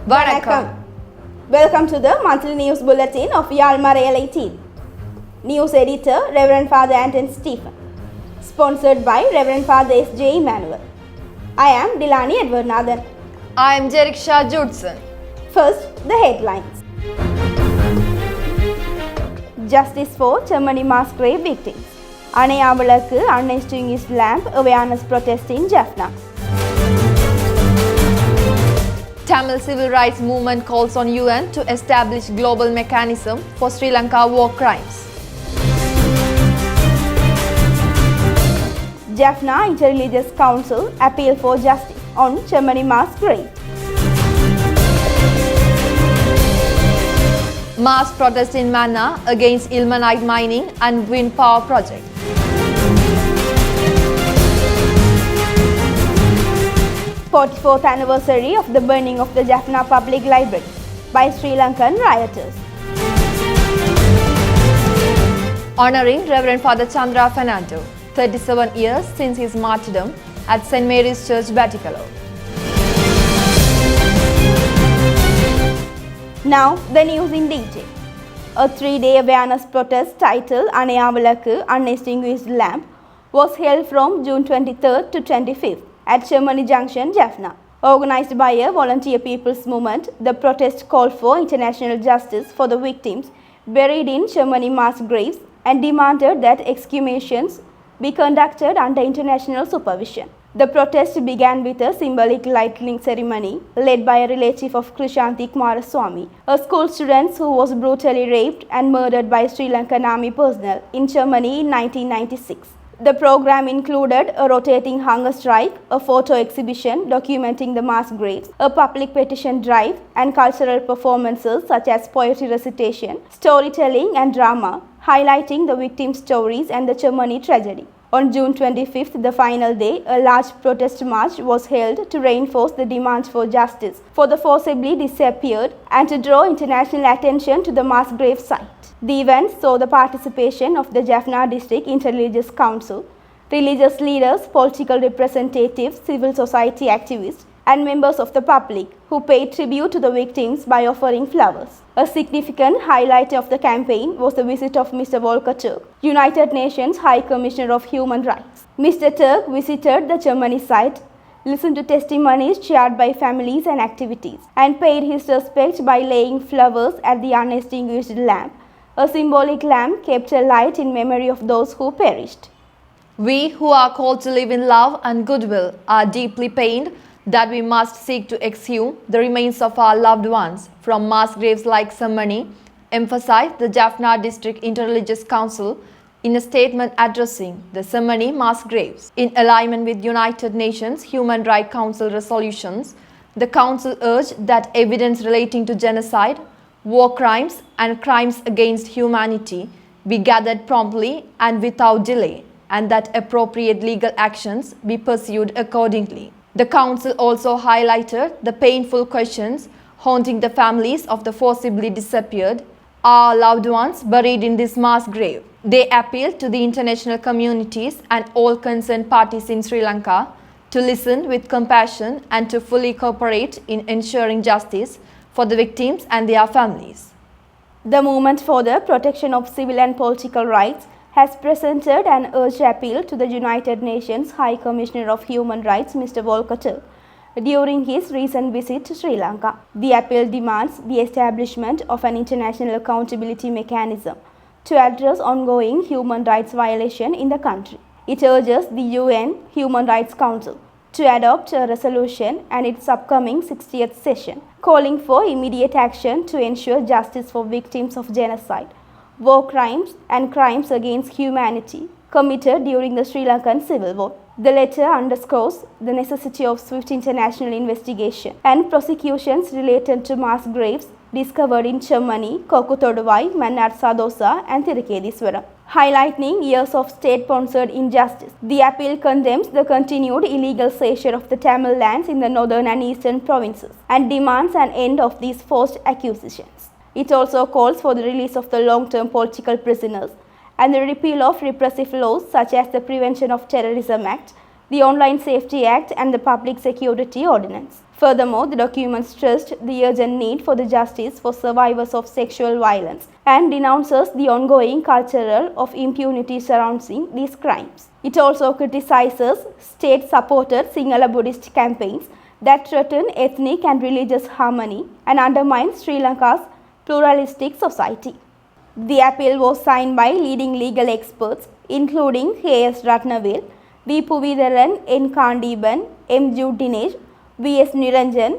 Vanakkam. Welcome to the monthly news bulletin of Yarl Marai 18. News editor Reverend Father Anton Stephen. Sponsored by Reverend Father S.J. Emmanuel. I am Dilani Edward Nathan. I am Jeriksha Judson. First, the headlines. Justice for Chemmani mass grave victims. Anayaa Vilakku unextinguished lamp awareness protest in Jaffna. Tamil civil rights movement calls on UN to establish global mechanism for Sri Lanka war crimes. Jaffna Interreligious Council appeal for justice on Chemmani mass grave. Mass protest in Mannar against ilmenite mining and wind power project. Forty-fourth anniversary of the burning of the Jaffna Public Library by Sri Lankan rioters. Honoring Reverend Father Chandra Fernando, 37 years since his martyrdom at St. Mary's Church, Bulletin. Now, the news in detail. A 3-day awareness protest titled Anayaa Vilakku Unextinguished Lamp was held from June 23rd to 25th at Chemmani Junction, Jaffna. Organized by a volunteer people's movement, the protest called for international justice for the victims buried in Chemmani mass graves and demanded that exhumations be conducted under international supervision. The protest began with a symbolic lighting ceremony led by a relative of Krishanti Kumaraswamy, a school student who was brutally raped and murdered by Sri Lankan army personnel in Chemmani in 1996. The program included a rotating hunger strike, a photo exhibition documenting the mass graves, a public petition drive, and cultural performances such as poetry recitation, storytelling, and drama, highlighting the victims' stories and the Chemmani tragedy. On June 25th, the final day, a large protest march was held to reinforce the demands for justice for the forcibly disappeared and to draw international attention to the mass grave site. The event saw the participation of the Jaffna District Interreligious Council, religious leaders, political representatives, civil society activists, and members of the public who paid tribute to the victims by offering flowers. A significant highlight of the campaign was the visit of Mr. Volker Turk, United Nations High Commissioner of Human Rights. Mr. Turk visited the Chemmani site, listened to testimonies shared by families and activities, and paid his respects by laying flowers at the unextinguished lamp, a symbolic lamp kept alight in memory of those who perished. We who are called to live in love and goodwill are deeply pained that we must seek to exhume the remains of our loved ones from mass graves like Chemmani, emphasized the Jaffna District Interreligious Council in a statement addressing the Chemmani mass graves. In alignment with United Nations Human Rights Council resolutions, the Council urged that evidence relating to genocide, war crimes and crimes against humanity be gathered promptly and without delay, and that appropriate legal actions be pursued accordingly. The Council also highlighted the painful questions haunting the families of the forcibly disappeared, our loved ones buried in this mass grave. They appealed to the international communities and all concerned parties in Sri Lanka to listen with compassion and to fully cooperate in ensuring justice for the victims and their families. The Movement for the Protection of Civil and Political Rights has presented an urgent appeal to the United Nations High Commissioner of Human Rights, Mr. Volker Turk, during his recent visit to Sri Lanka. The appeal demands the establishment of an international accountability mechanism to address ongoing human rights violations in the country. It urges the UN Human Rights Council to adopt a resolution and its upcoming 60th session, calling for immediate action to ensure justice for victims of genocide, war crimes and crimes against humanity committed during the Sri Lankan Civil War. The letter underscores the necessity of swift international investigation and prosecutions related to mass graves discovered in Chemmani, Kokuthoduvai, Mannar Sadosa and Tiruketheswara, highlighting years of state-sponsored injustice. The appeal condemns the continued illegal seizure of the Tamil lands in the northern and eastern provinces and demands an end of these forced acquisitions. It also calls for the release of the long-term political prisoners and the repeal of repressive laws such as the Prevention of Terrorism Act, the Online Safety Act and the Public Security Ordinance. Furthermore, the documents stressed the urgent need for the justice for survivors of sexual violence and denounces the ongoing culture of impunity surrounding these crimes. It also criticizes state-supported Sinhala Buddhist campaigns that threaten ethnic and religious harmony and undermine Sri Lanka's pluralistic society. The appeal was signed by leading legal experts including K.S. Ratnavil, V. Puvitharan, N. Kandiban, M. Jude Dinesh, V.S. Niranjan,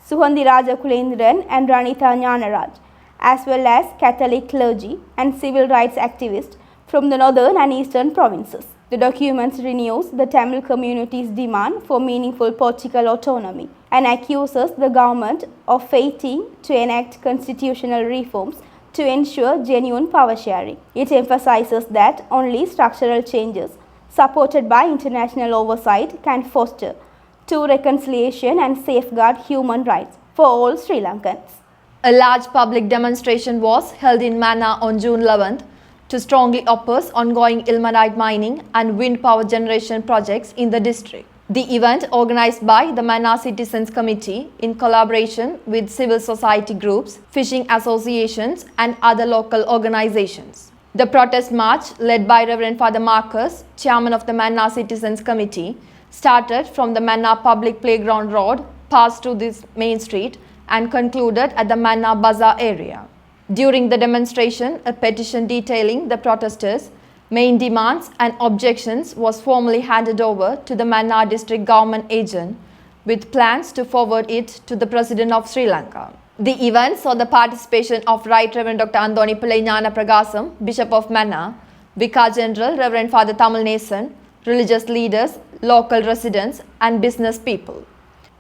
Suhandi Rajakulendran and Ranitha Jnanaraj, as well as Catholic clergy and civil rights activists from the northern and eastern provinces. The documents renews the Tamil community's demand for meaningful political autonomy and accuses the government of failing to enact constitutional reforms to ensure genuine power sharing. It emphasizes that only structural changes supported by international oversight can foster true reconciliation and safeguard human rights for all Sri Lankans. A large public demonstration was held in Mannar on June 11th to strongly oppose ongoing ilmenite mining and wind power generation projects in the district. The event, organized by the Mannar Citizens Committee in collaboration with civil society groups, fishing associations and other local organizations. The protest march, led by Reverend Father Marcus, chairman of the Mannar Citizens Committee, started from the Mannar Public Playground Road, passed through this main street and concluded at the Mannar Bazaar area. During the demonstration, a petition detailing the protesters' main demands and objections was formally handed over to the Mannar district government agent with plans to forward it to the President of Sri Lanka. The event saw the participation of Right Reverend Dr. Andoni Pillai Gnana Pragasam, Bishop of Mannar, Vicar General Reverend Father Tamil Nason, religious leaders, local residents and business people.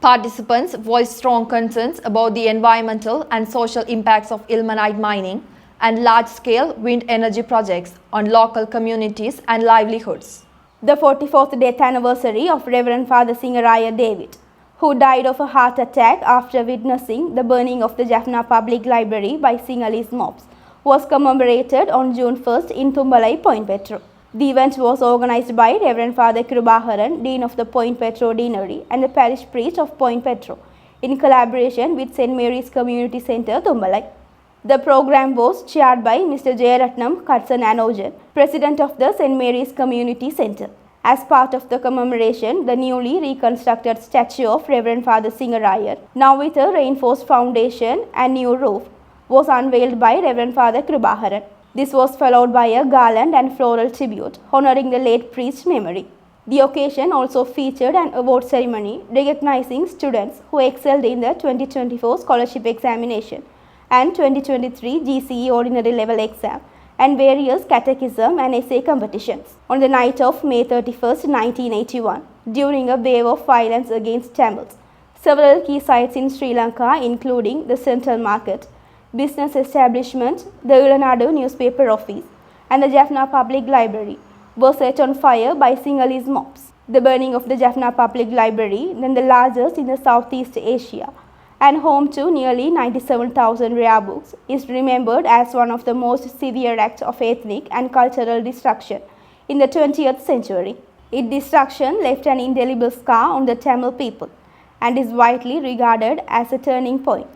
Participants voiced strong concerns about the environmental and social impacts of ilmenite mining and large-scale wind energy projects on local communities and livelihoods. The 44th death anniversary of Reverend Father Singaraya David, who died of a heart attack after witnessing the burning of the Jaffna Public Library by Sinhalese mobs, was commemorated on June 1st in Thumbalai, Point Petro. The event was organized by Reverend Father Krubaharan, Dean of the Point Petro Deanery and the Parish Priest of Point Petro, in collaboration with St. Mary's Community Centre, Thumbalai. The program was chaired by Mr. Jayaratnam Katsan Anojan, President of the St. Mary's Community Centre. As part of the commemoration, the newly reconstructed statue of Reverend Father Singaraya, now with a reinforced foundation and new roof, was unveiled by Reverend Father Krubaharan. This was followed by a garland and floral tribute honouring the late priest's memory. The occasion also featured an award ceremony recognizing students who excelled in the 2024 scholarship examination and 2023 GCE ordinary level exam and various catechism and essay competitions. On the night of May 31st, 1981, during a wave of violence against Tamils, several key sites in Sri Lanka, including the Central Market, business establishment, the Ulanadu newspaper office, and the Jaffna Public Library were set on fire by Sinhalese mobs. The burning of the Jaffna Public Library, then the largest in the Southeast Asia and home to nearly 97,000 rare books, is remembered as one of the most severe acts of ethnic and cultural destruction in the 20th century. Its destruction left an indelible scar on the Tamil people and is widely regarded as a turning point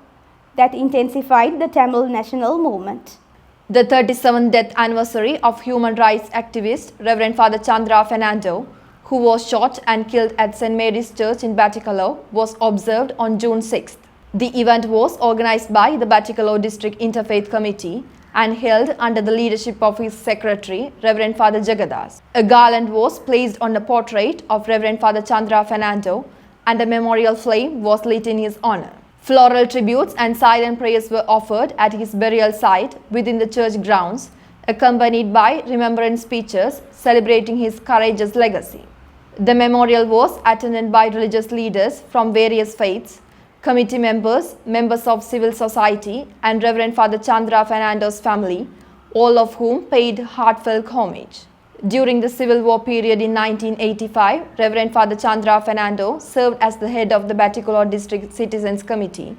that intensified the Tamil national movement. The 37th death anniversary of human rights activist Reverend Father Chandra Fernando, who was shot and killed at St. Mary's Church in Batticaloa, was observed on June 6th. The event was organized by the Batticaloa District Interfaith Committee and held under the leadership of his secretary, Reverend Father Jagadas. A garland was placed on the portrait of Reverend Father Chandra Fernando and a memorial flame was lit in his honor. Floral tributes and silent prayers were offered at his burial site within the church grounds, accompanied by remembrance speeches celebrating his courageous legacy. The memorial was attended by religious leaders from various faiths, committee members, members of civil society, and Reverend Father Chandra Fernando's family, all of whom paid heartfelt homage. During the Civil War period in 1985, Reverend Father Chandra Fernando served as the head of the Batticaloa District Citizens Committee,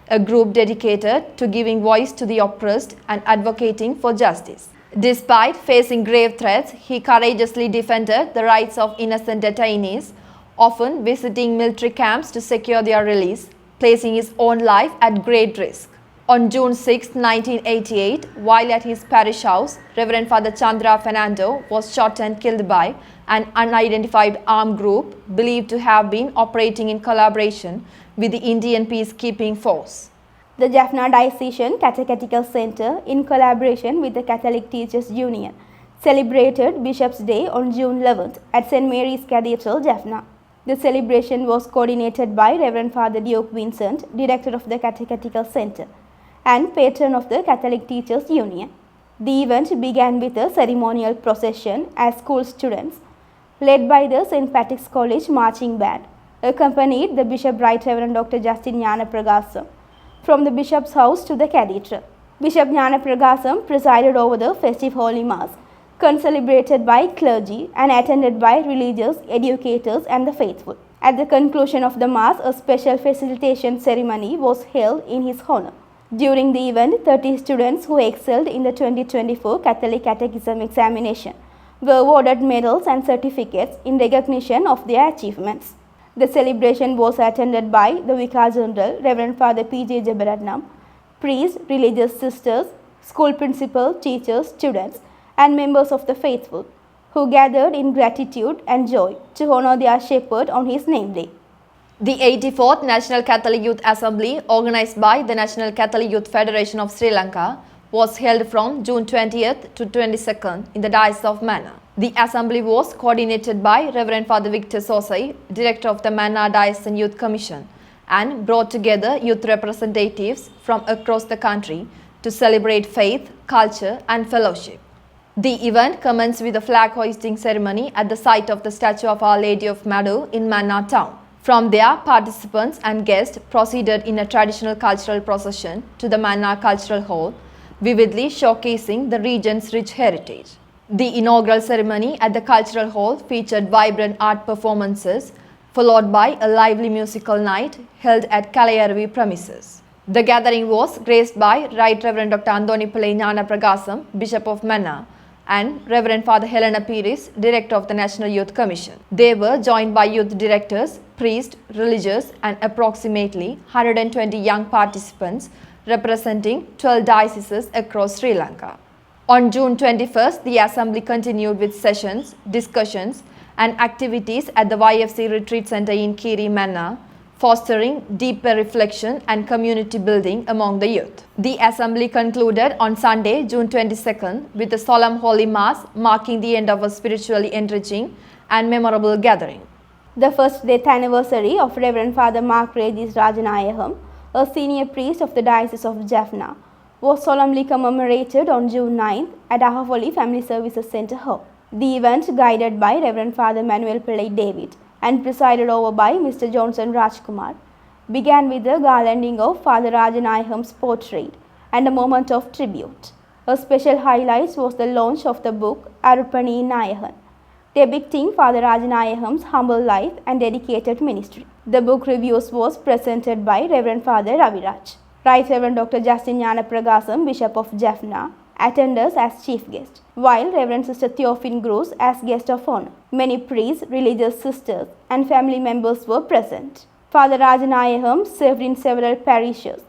a group dedicated to giving voice to the oppressed and advocating for justice. Despite facing grave threats, he courageously defended the rights of innocent detainees, often visiting military camps to secure their release, placing his own life at great risk. On June 6, 1988, while at his parish house, Reverend Father Chandra Fernando was shot and killed by an unidentified armed group believed to have been operating in collaboration with the Indian Peacekeeping Force. The Jaffna Diocesan Catechetical Center, in collaboration with the Catholic Teachers Union, celebrated Bishop's Day on June 11th at St. Mary's Cathedral, Jaffna. The celebration was coordinated by Reverend Father Duke Vincent, Director of the Catechetical Center, and patron of the Catholic Teachers Union. The event began with a ceremonial procession as school students, led by the St. Patrick's College Marching Band, accompanied the Bishop Right Reverend Dr. Justin Gnanapragasam from the Bishop's house to the cathedral. Bishop Gnanapragasam presided over the festive Holy Mass, concelebrated by clergy and attended by religious, educators and the faithful. At the conclusion of the Mass, a special facilitation ceremony was held in his honor. During the event, 30 students who excelled in the 2024 Catholic Catechism examination were awarded medals and certificates in recognition of their achievements. The celebration was attended by the Vicar General, Reverend Father P.J. Jebaratnam, priests, religious sisters, school principal, teachers, students, and members of the faithful, who gathered in gratitude and joy to honor their shepherd on his name day. The 84th National Catholic Youth Assembly, organized by the National Catholic Youth Federation of Sri Lanka, was held from June 20th to 22nd in the Diocese of Mannar. The assembly was coordinated by Reverend Father Victor Sosai, Director of the Mannar Diocesan Youth Commission, and brought together youth representatives from across the country to celebrate faith, culture, and fellowship. The event commenced with a flag hoisting ceremony at the site of the statue of Our Lady of Madhu in Mannar town. From there, participants and guests proceeded in a traditional cultural procession to the Mannar Cultural Hall, vividly showcasing the region's rich heritage. The inaugural ceremony at the Cultural Hall featured vibrant art performances, followed by a lively musical night held at Kalayaravi premises. The gathering was graced by Right Reverend Dr. Andonipalai Gnanapragasam, Bishop of Mannar, and Reverend Father Helena Pires, Director of the National Youth Commission. They were joined by youth directors, priests, religious, and approximately 120 young participants representing 12 dioceses across Sri Lanka. On June 21st, the Assembly continued with sessions, discussions, and activities at the YFC Retreat Center in Kiri, Mannar, fostering deeper reflection and community building among the youth. The Assembly concluded on Sunday, June 22nd, with a solemn Holy Mass marking the end of a spiritually enriching and memorable gathering. The first death anniversary of Reverend Father Mark Regis Rajanayaham, a senior priest of the Diocese of Jaffna, was solemnly commemorated on June 9th at Ahawali Family Services Center Hall. The event, guided by Reverend Father Manuel Pillai David and presided over by Mr. Johnson Rajkumar, began with the garlanding of Father Rajanayaham's portrait and a moment of tribute. A special highlight was the launch of the book Arupani Nayahan, depicting Father Rajanayaham's humble life and dedicated ministry. The book reviews was presented by Reverend Father Raviraj. Right Reverend Dr. Justin Gnanapragasam, Bishop of Jaffna, attended as chief guest, while Reverend Sister Theophine Gross as guest of honor. Many priests, religious sisters, and family members were present. Father Rajanayaham served in several parishes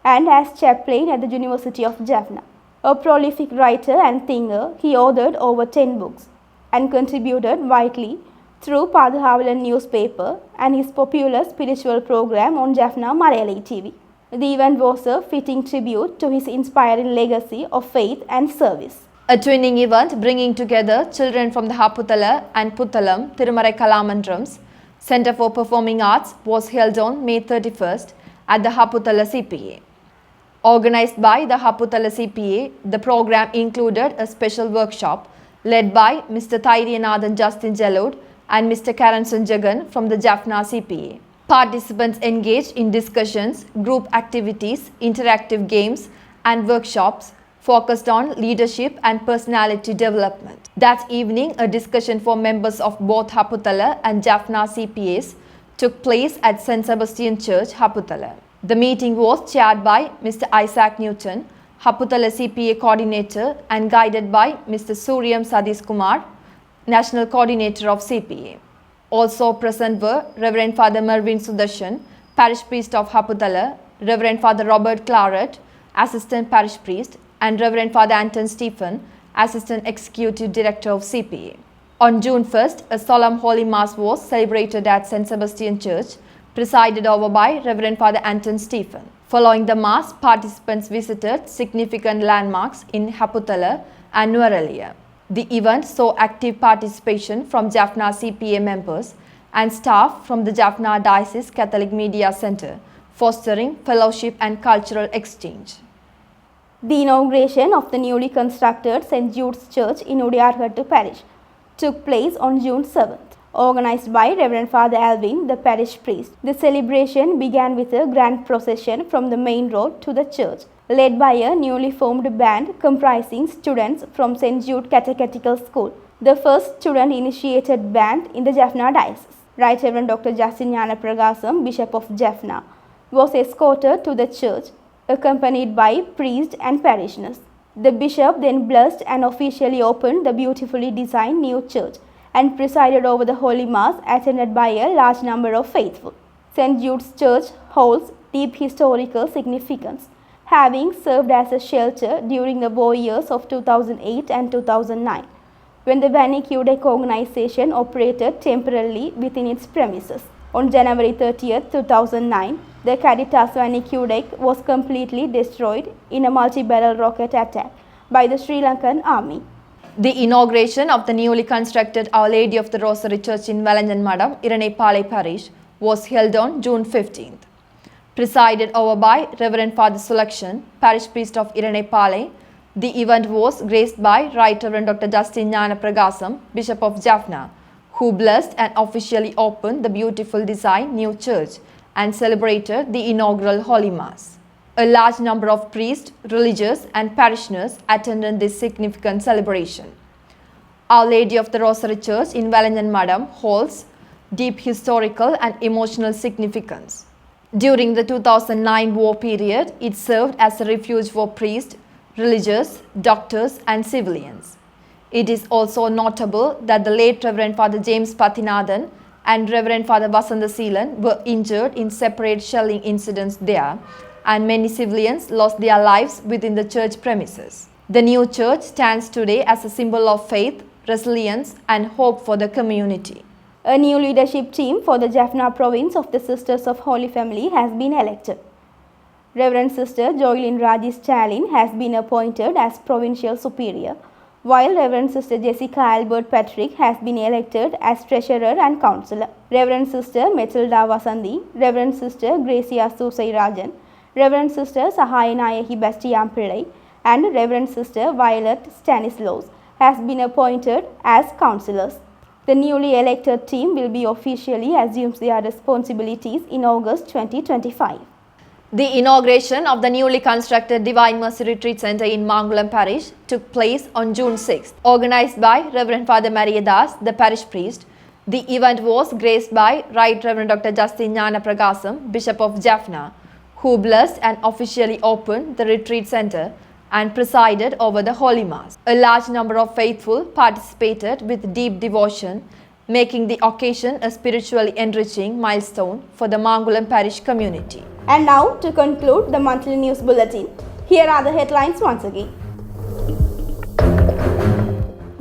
and as chaplain at the University of Jaffna. A prolific writer and thinker, he authored over 10 books and contributed widely through Padhavalan newspaper and his popular spiritual program on Jaffna Marai TV. The event was a fitting tribute to his inspiring legacy of faith and service. A twinning event bringing together children from the Haputala and Puttalam Tirumarai Kalamandrams Center for Performing Arts was held on May 31st at the Haputala CPA. Organized by the Haputala CPA, the program included a special workshop led by Mr. Thairyanathan Justin Jalod and Mr. Karansan Jagan from the Jaffna CPA. Participants engaged in discussions, group activities, interactive games, and workshops focused on leadership and personality development. That evening, a discussion for members of both Haputala and Jaffna CPAs took place at St. Sebastian Church, Haputala. The meeting was chaired by Mr. Isaac Newton, Haputala CPA coordinator, and guided by Mr. Suryam Sadish Kumar, National Coordinator of CPA. Also present were Reverend Father Mervyn Sudarshan, Parish Priest of Haputala, Reverend Father Robert Claret, Assistant Parish Priest, and Reverend Father Anton Stephen, Assistant Executive Director of CPA. On June 1st, a solemn Holy Mass was celebrated at St. Sebastian Church, presided over by Reverend Father Anton Stephen. Following the Mass, participants visited significant landmarks in Haputala and Nuwara. The event saw active participation from Jaffna CPA members and staff from the Jaffna Diocese Catholic Media Centre, fostering fellowship and cultural exchange. The inauguration of the newly constructed St. Judes Church in Udiyarhattu Parish took place on June 7th. Organized by Reverend Father Alvin, the parish priest. The celebration began with a grand procession from the main road to the church, led by a newly formed band comprising students from St. Jude Catechetical School, the first student-initiated band in the Jaffna Diocese. Right Reverend Dr. Justin Gnanapragasam, Bishop of Jaffna, was escorted to the church, accompanied by priests and parishioners. The bishop then blessed and officially opened the beautifully designed new church and presided over the Holy Mass, attended by a large number of faithful. St. Jude's Church holds deep historical significance, having served as a shelter during the war years of 2008 and 2009, when the Vilakku organization operated temporarily within its premises. On January 30th, 2009, the Caritas Vilakku was completely destroyed in a multi-barrel rocket attack by the Sri Lankan army. The inauguration of the newly constructed Our Lady of the Rosary Church in Valanjan Iranepalai Parish was held on June 15th. Presided over by Reverend Father Sulakshan, Parish Priest of Iranepalai, the event was graced by Right Reverend Dr. Justin Gnanapragasam, Bishop of Jaffna, who blessed and officially opened the beautiful design new church and celebrated the inaugural Holy Mass. A large number of priests, religious and parishioners attended this significant celebration. Our Lady of the Rosary Church in Valanjan holds deep historical and emotional significance. During the 2009 war period, it served as a refuge for priests, religious, doctors and civilians. It is also notable that the late Reverend Father James Pathinathan and Reverend Father Vasantha Seelan were injured in separate shelling incidents there, and many civilians lost their lives within the church premises. The new church stands today as a symbol of faith, resilience and hope for the community. A new leadership team for the Jaffna province of the Sisters of Holy Family has been elected. Reverend Sister Joylyn Rajesh Stalin has been appointed as Provincial Superior, while Reverend Sister Jessica Albert Patrick has been elected as Treasurer and Councillor. Reverend Sister Matilda Vasanthi, Reverend Sister Gracia Susai Rajan, Reverend Sister Sahayanayahi Bastian Pillai and Reverend Sister Violet Stanislaus has been appointed as councillors. The newly elected team will be officially assumes their responsibilities in August 2025. The inauguration of the newly constructed Divine Mercy Retreat Centre in Mangulam Parish took place on June 6th. Organized by Reverend Father Maria Das, the parish priest, the event was graced by Right Reverend Dr. Justin Gnanapragasam, Bishop of Jaffna, who blessed and officially opened the retreat centre and presided over the Holy Mass. A large number of faithful participated with deep devotion, making the occasion a spiritually enriching milestone for the Mangulam Parish community. And now, to conclude the monthly news bulletin, here are the headlines once again.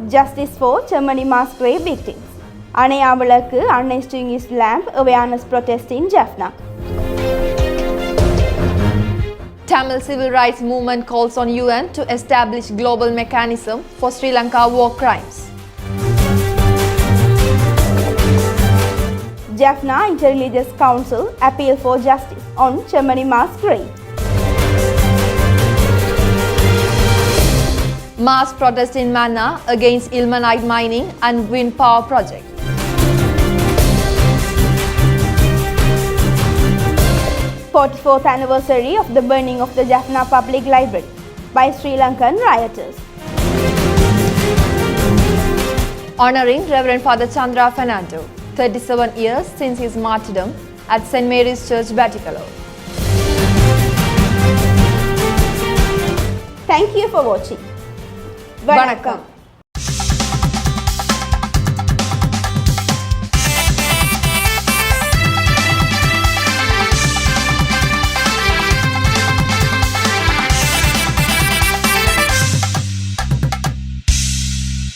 Justice for Chemmani mass grave victims. Anayaa Vilakku unextinguished his lamp awareness protest in Jaffna. Tamil civil rights movement calls on UN to establish global mechanism for Sri Lanka war crimes. Jaffna Interreligious Council appeal for justice on Chemmani mass grave. Mass protest in Mannar against ilmenite mining and wind power project. Forty-fourth anniversary of the burning of the Jaffna Public Library by Sri Lankan rioters. Honouring Reverend Father Chandra Fernando, 37 years since his martyrdom at St. Mary's Church, Batticaloa. Thank you for watching. Vanakkam.